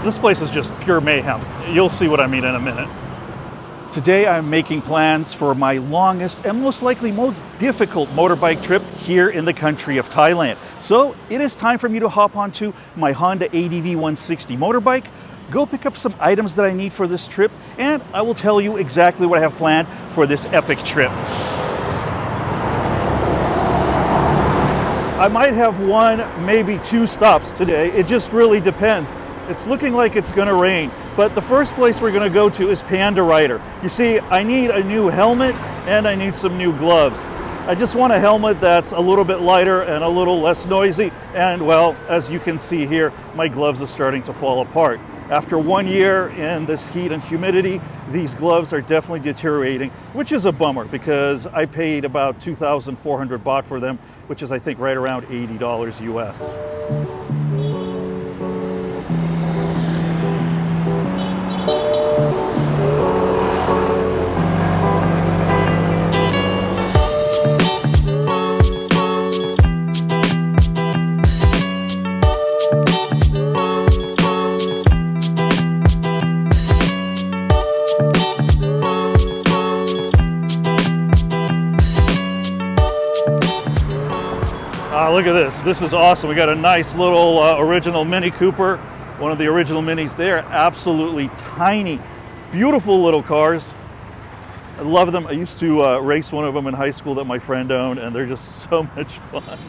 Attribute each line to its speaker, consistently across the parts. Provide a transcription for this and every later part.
Speaker 1: This place is just pure mayhem. You'll see what I mean in a minute. Today I'm making plans for my longest and most likely most difficult motorbike trip here in the country of Thailand. So it is time for me to hop onto my Honda ADV 160 motorbike, go pick up some items that I need for this trip, and I will tell you exactly what I have planned for this epic trip. I might have one, maybe two stops today. It just really depends. It's looking like it's gonna rain, but the first place we're gonna go to is Panda Rider. You see, I need a new helmet and I need some new gloves. I just want a helmet that's a little bit lighter and a little less noisy. And well, as you can see here, my gloves are starting to fall apart. After 1 year in this heat and humidity, these gloves are definitely deteriorating, which is a bummer because I paid about 2,400 baht for them, which is I think right around $80 US. Look at this. This is awesome. We got a nice little original Mini Cooper, one of the original Minis. They are absolutely tiny, beautiful little cars. I love them. I used to race one of them in high school that my friend owned, and they're just so much fun.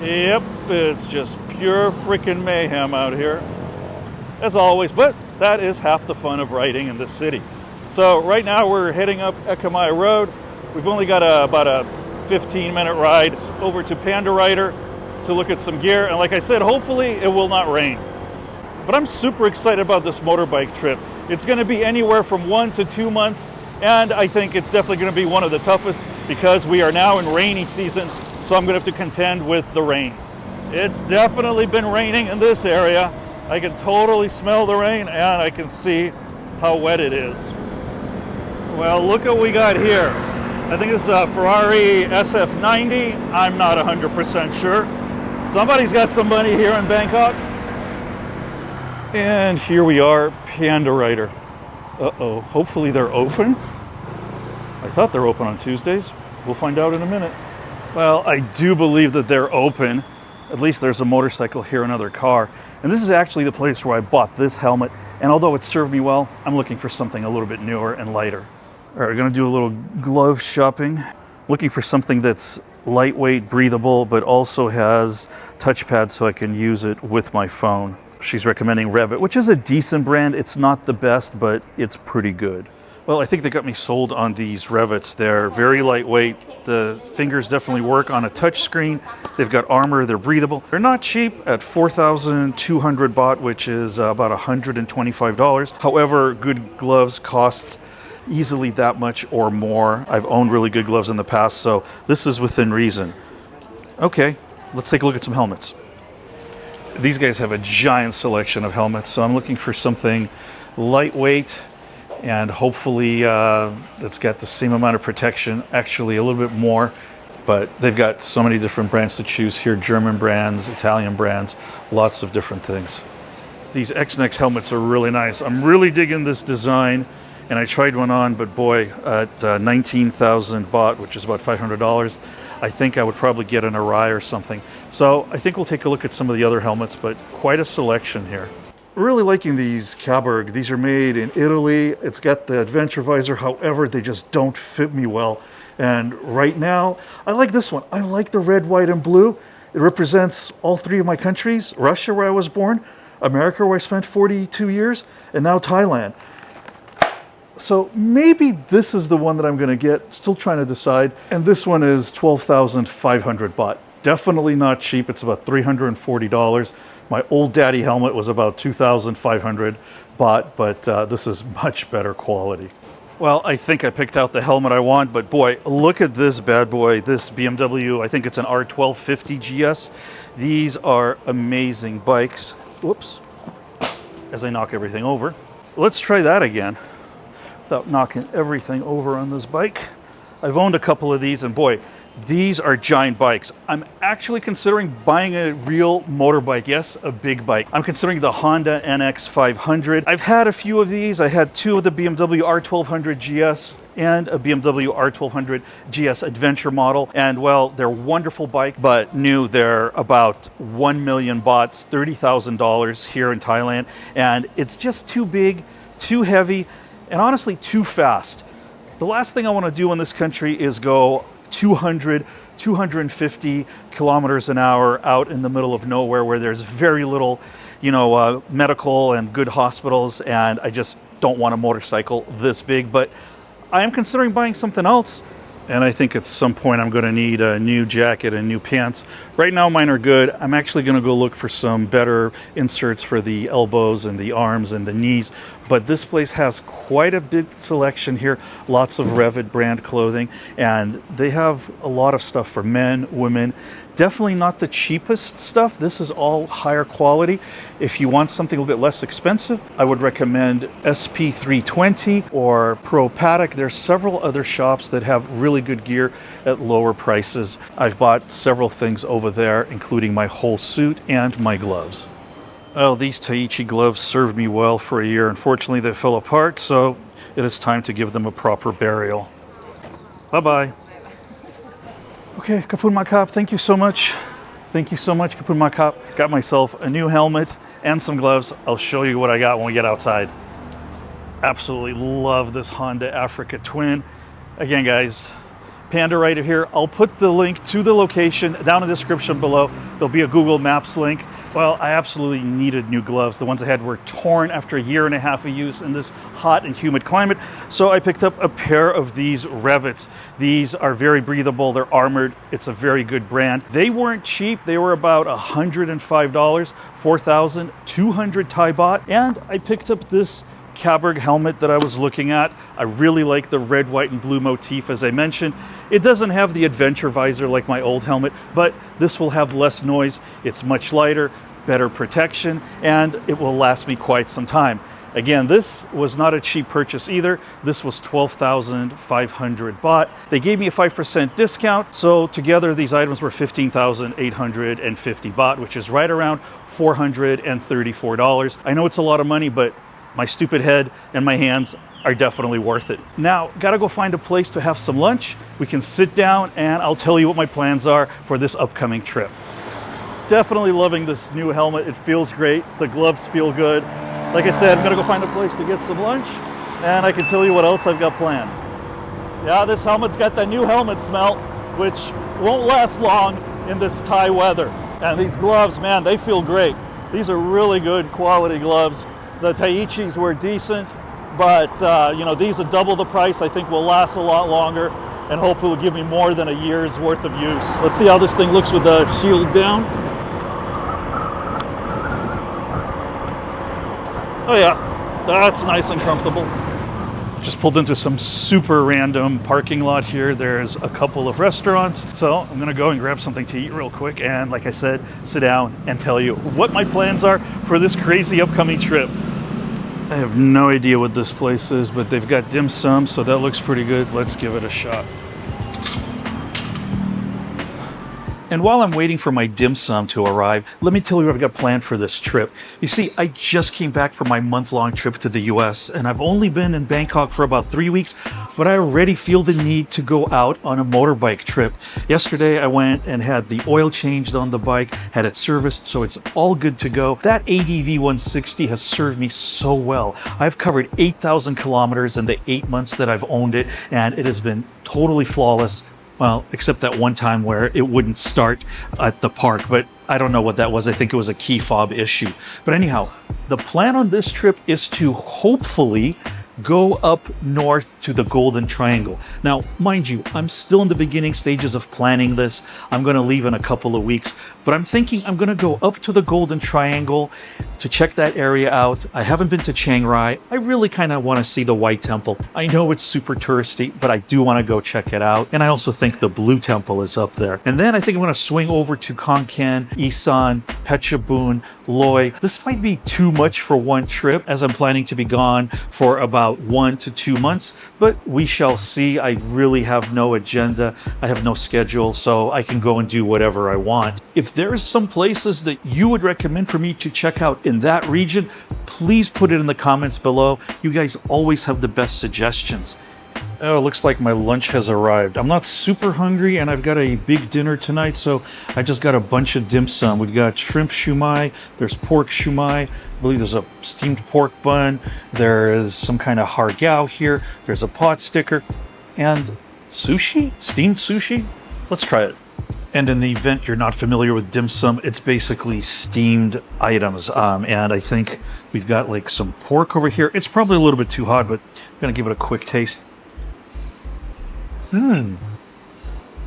Speaker 1: Yep, it's just pure freaking mayhem out here, as always, but that is half the fun of riding in this city. So right now we're heading up Ekamai Road. We've only got about a 15-minute ride over to Panda Rider to look at some gear, and like I said, hopefully it will not rain. But I'm super excited about this motorbike trip. It's going to be anywhere from 1 to 2 months, and I think it's definitely going to be one of the toughest because we are now in rainy season, so I'm going to have to contend with the rain. It's definitely been raining in this area. I can totally smell the rain and I can see how wet it is. Well, look what we got here. I think it's a Ferrari SF90. I'm not 100% sure. Somebody's got some money here in Bangkok. And here we are, Panda Rider. Uh-oh, hopefully they're open. I thought they're open on Tuesdays. We'll find out in a minute. Well, I do believe that they're open. At least there's a motorcycle here, another car. And this is actually the place where I bought this helmet. And although it served me well, I'm looking for something a little bit newer and lighter. All right, we're gonna do a little glove shopping. Looking for something that's lightweight, breathable, but also has touchpad so I can use it with my phone. She's recommending Revit, which is a decent brand. It's not the best, but it's pretty good. Well, I think they got me sold on these Revits. They're very lightweight. The fingers definitely work on a touch screen. They've got armor, they're breathable. They're not cheap at 4,200 baht, which is about $125. However, good gloves costs easily that much or more. I've owned really good gloves in the past, so this is within reason. Okay, let's take a look at some helmets. These guys have a giant selection of helmets, so I'm looking for something lightweight and hopefully that's got the same amount of protection, actually a little bit more, but they've got so many different brands to choose here, German brands, Italian brands, lots of different things. These X-Nex helmets are really nice. I'm really digging this design. And I tried one on, but boy, at 19,000 baht, which is about $500, I think I would probably get an Arai or something. So I think we'll take a look at some of the other helmets, but quite a selection here. Really liking these Caberg. These are made in Italy. It's got the adventure visor, however, they just don't fit me well. And right now, I like this one. I like the red, white, and blue. It represents all three of my countries: Russia, where I was born, America, where I spent 42 years, and now Thailand. So maybe this is the one that I'm going to get. Still trying to decide. And this one is 12,500 baht. Definitely not cheap. It's about $340. My old daddy helmet was about 2,500 baht, but this is much better quality. Well, I think I picked out the helmet I want, but boy, look at this bad boy. This BMW, I think it's an R1250 GS. These are amazing bikes. Whoops, as I knock everything over. Let's try that again without knocking everything over on this bike. I've owned a couple of these, and boy, These are giant bikes. I'm actually considering buying a real motorbike. Yes, a big bike. I'm considering the Honda NX 500. I've had a few of these. I had two of the BMW R1200 GS and a BMW R1200 GS Adventure model. And well, they're wonderful bike, but new. They're about 1 million bahts, $30,000 here in Thailand. And it's just too big, too heavy, and honestly, too fast. The last thing I want to do in this country is go 200, 250 kilometers an hour out in the middle of nowhere where there's very little, medical and good hospitals, and I just don't want a motorcycle this big. But I am considering buying something else, and I think at some point I'm going to need a new jacket and new pants. Right now mine are good. I'm actually going to go look for some better inserts for the elbows and the arms and the knees. But this place has quite a big selection here, lots of Revit brand clothing, and they have a lot of stuff for men, women. Definitely not the cheapest stuff. This is all higher quality. If you want something a little bit less expensive, I would recommend SP320 or Pro Paddock. There's several other shops that have really good gear at lower prices. I've bought several things over there, including my whole suit and my gloves. Well, these Taichi gloves served me well for a year. Unfortunately, they fell apart, so it is time to give them a proper burial. Bye-bye. Okay, Kapun Makap, thank you so much. Thank you so much, Kapun Makap. Got myself a new helmet and some gloves. I'll show you what I got when we get outside. Absolutely love this Honda Africa Twin. Again, guys, Panda Rider here. I'll put the link to the location down in the description below. There'll be a Google Maps link. Well, I absolutely needed new gloves. The ones I had were torn after a year and a half of use in this hot and humid climate. So I picked up a pair of these Revits. These are very breathable. They're armored. It's a very good brand. They weren't cheap. They were about $105, 4,200 Thai baht. And I picked up this Caberg helmet that I was looking at. I really like the red, white, and blue motif, as I mentioned. It doesn't have the adventure visor like my old helmet, but this will have less noise. It's much lighter, better protection, and it will last me quite some time. Again, this was not a cheap purchase either. This was 12,500 baht. They gave me a 5% discount, so together these items were 15,850 baht, which is right around $434. I know it's a lot of money, but my stupid head and my hands are definitely worth it. Now, gotta go find a place to have some lunch. We can sit down and I'll tell you what my plans are for this upcoming trip. Definitely loving this new helmet. It feels great. The gloves feel good. Like I said, I'm gonna go find a place to get some lunch and I can tell you what else I've got planned. Yeah, this helmet's got that new helmet smell, which won't last long in this Thai weather. And these gloves, man, they feel great. These are really good quality gloves. The Taichis were decent, but these are double the price. I think will last a lot longer and hopefully will give me more than a year's worth of use. Let's see how this thing looks with the shield down. Oh yeah, that's nice and comfortable. Just pulled into some super random parking lot here. There's a couple of restaurants. So I'm gonna go and grab something to eat real quick. And like I said, sit down and tell you what my plans are for this crazy upcoming trip. I have no idea what this place is, but they've got dim sum, so that looks pretty good. Let's give it a shot. And while I'm waiting for my dim sum to arrive, let me tell you what I've got planned for this trip. You see, I just came back from my month-long trip to the US, and I've only been in Bangkok for about 3 weeks, but I already feel the need to go out on a motorbike trip. Yesterday, I went and had the oil changed on the bike, had it serviced, so it's all good to go. That ADV 160 has served me so well. I've covered 8,000 kilometers in the 8 months that I've owned it, and it has been totally flawless. Well, except that one time where it wouldn't start at the park, but I don't know what that was. I think it was a key fob issue. But anyhow, the plan on this trip is to hopefully go up north to the Golden Triangle. Now, mind you, I'm still in the beginning stages of planning this. I'm going to leave in a couple of weeks, but I'm thinking I'm going to go up to the Golden Triangle to check that area out. I haven't been to Chiang Rai. I really kind of want to see the White Temple. I know it's super touristy, but I do want to go check it out. And I also think the Blue Temple is up there. And then I think I'm going to swing over to Khon Kaen, Isan, Phetchabun, Loy. This might be too much for one trip, as I'm planning to be gone for about about 1 to 2 months, but we shall see. I really have no agenda. I have no schedule, so I can go and do whatever I want. If there's some places that you would recommend for me to check out in that region, please put it in the comments below. You guys always have the best suggestions. Oh, it looks like my lunch has arrived. I'm not super hungry, and I've got a big dinner tonight, so I just got a bunch of dim sum. We've got shrimp shumai, there's pork shumai, I believe there's a steamed pork bun, there is some kind of har gow here, there's a pot sticker, and sushi? Steamed sushi? Let's try it. And in the event you're not familiar with dim sum, it's basically steamed items. And I think we've got like some pork over here. It's probably a little bit too hot, but I'm gonna give it a quick taste.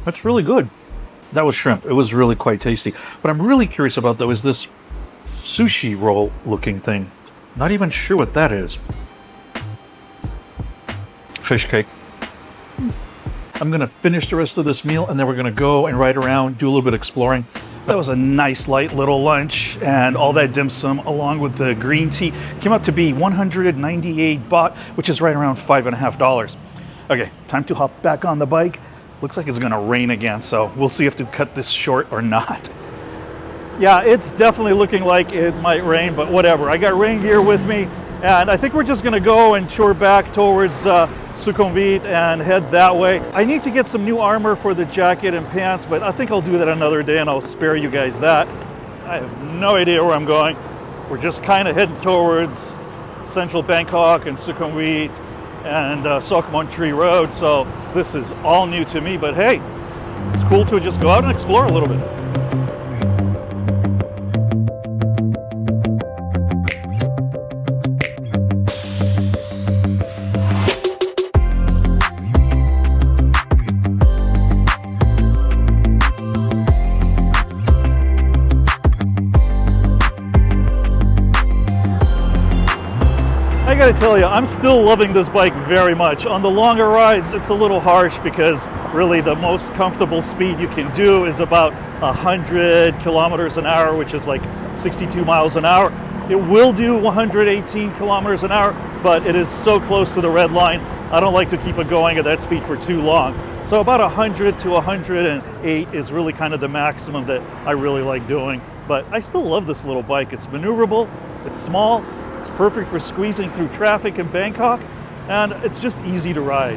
Speaker 1: That's really good. That was shrimp. It was really quite tasty. What I'm really curious about, though, is this sushi roll looking thing. Not even sure what that is. Fish cake. I'm gonna finish the rest of this meal, and then we're gonna go and ride around, do a little bit of exploring. That was a nice light little lunch, and all that dim sum along with the green tea came out to be 198 baht, which is right around $5.50. Okay, time to hop back on the bike. Looks like it's gonna rain again, so we'll see if to cut this short or not. Yeah, it's definitely looking like it might rain, but whatever. I got rain gear with me, and I think we're just gonna go and tour back towards Sukhumvit and head that way. I need to get some new armor for the jacket and pants, but I think I'll do that another day and I'll spare you guys that. I have no idea where I'm going. We're just kind of heading towards central Bangkok and Sukhumvit and Sokmon Tree Road, so this is all new to me, but hey, it's cool to just go out and explore a little bit. I gotta tell you, I'm still loving this bike very much. On the longer rides, it's a little harsh because really the most comfortable speed you can do is about 100 kilometers an hour, which is like 62 miles an hour. It will do 118 kilometers an hour, but it is so close to the red line, I don't like to keep it going at that speed for too long. So about 100 to 108 is really kind of the maximum that I really like doing. But I still love this little bike. It's maneuverable, it's small, it's perfect for squeezing through traffic in Bangkok, and it's just easy to ride.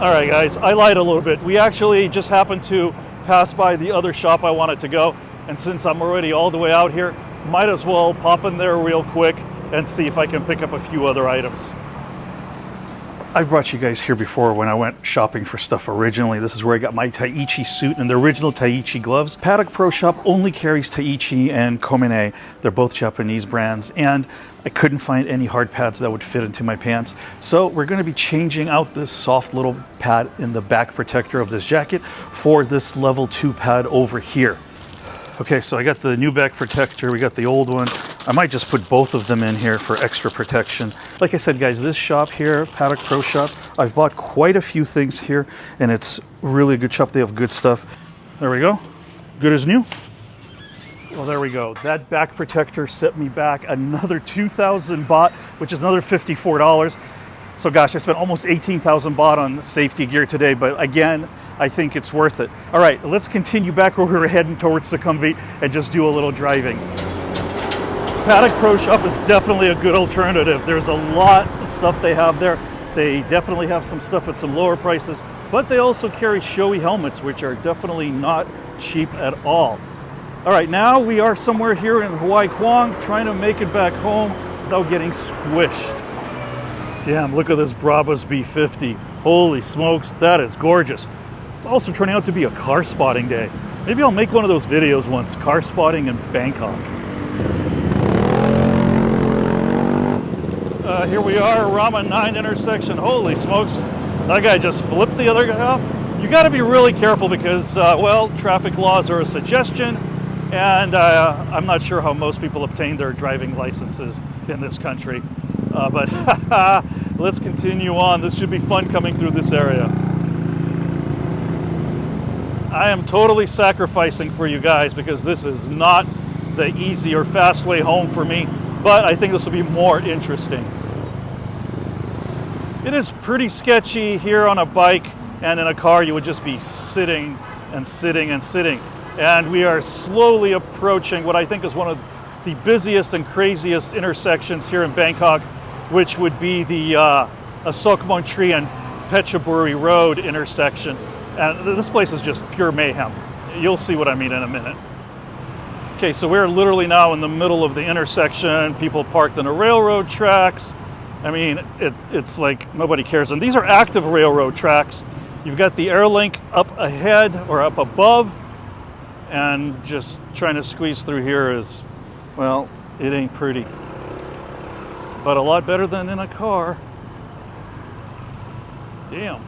Speaker 1: All right, guys, I lied a little bit. We actually just happened to pass by the other shop I wanted to go, and since I'm already all the way out here, might as well pop in there real quick and see if I can pick up a few other items. I've brought you guys here before when I went shopping for stuff originally. This is where I got my Taichi suit and the original Taichi gloves. Paddock Pro Shop only carries Taichi and Komine. They're both Japanese brands, and I couldn't find any hard pads that would fit into my pants. So we're going to be changing out this soft little pad in the back protector of this jacket for this level 2 pad over here. Okay, so I got the new back protector, we got the old one. I might just put both of them in here for extra protection. Like I said, guys, this shop here, Paddock Pro Shop, I've bought quite a few things here, and it's really a good shop. They have good stuff. There we go. Good as new. Well, there we go. That back protector set me back another 2,000 baht, which is another $54. So gosh, I spent almost 18,000 baht on safety gear today, but again, I think it's worth it. All right, let's continue back where we were heading towards Sukhumvit and just do a little driving. Paddock Pro Shop is definitely a good alternative. There's a lot of stuff they have there. They definitely have some stuff at some lower prices, but they also carry showy helmets, which are definitely not cheap at all. All right, now we are somewhere here in Hawaii Kwong, trying to make it back home without getting squished. Damn, look at this Brabus B50. Holy smokes, that is gorgeous. It's also turning out to be a car spotting day. Maybe I'll make one of those videos once, car spotting in Bangkok. Here we are, Rama 9 intersection. Holy smokes, that guy just flipped the other guy off. You gotta be really careful because, well, traffic laws are a suggestion, and I'm not sure how most people obtain their driving licenses in this country. But let's continue on. This should be fun coming through this area. I am totally sacrificing for you guys because this is not the easy or fast way home for me, but I think this will be more interesting. It is pretty sketchy here on a bike, and in a car you would just be sitting and sitting and sitting. And we are slowly approaching what I think is one of the busiest and craziest intersections here in Bangkok, which would be the Asok Montri and Phetchaburi Road intersection. And this place is just pure mayhem. You'll see what I mean in a minute. Okay, so we're literally now in the middle of the intersection. People parked on the railroad tracks. I mean, it's like nobody cares. And these are active railroad tracks. You've got the Airlink up ahead or up above, and just trying to squeeze through here is, well, it ain't pretty. But a lot better than in a car. Damn.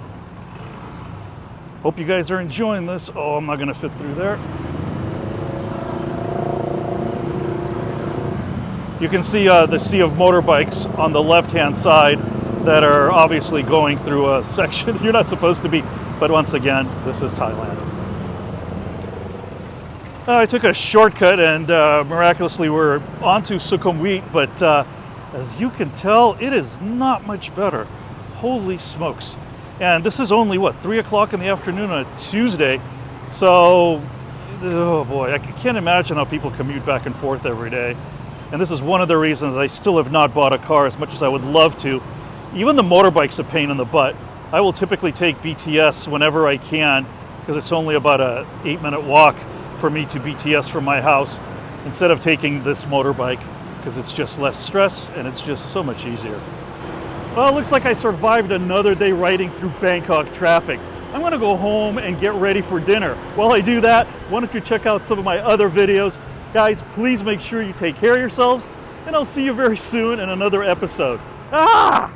Speaker 1: Hope you guys are enjoying this. Oh, I'm not gonna fit through there. You can see the sea of motorbikes on the left-hand side that are obviously going through a section you're not supposed to be. But once again, this is Thailand. I took a shortcut and miraculously we're onto Sukhumvit, but as you can tell, it is not much better. Holy smokes. And this is only, what, 3 o'clock in the afternoon on a Tuesday. So, oh boy, I can't imagine how people commute back and forth every day. And this is one of the reasons I still have not bought a car as much as I would love to. Even the motorbike's a pain in the butt. I will typically take BTS whenever I can, because it's only about a 8-minute walk for me to BTS from my house, instead of taking this motorbike, because it's just less stress and it's just so much easier. Well, it looks like I survived another day riding through Bangkok traffic. I'm gonna go home and get ready for dinner. While I do that, why don't you check out some of my other videos. Guys, please make sure you take care of yourselves, and I'll see you very soon in another episode. Ah!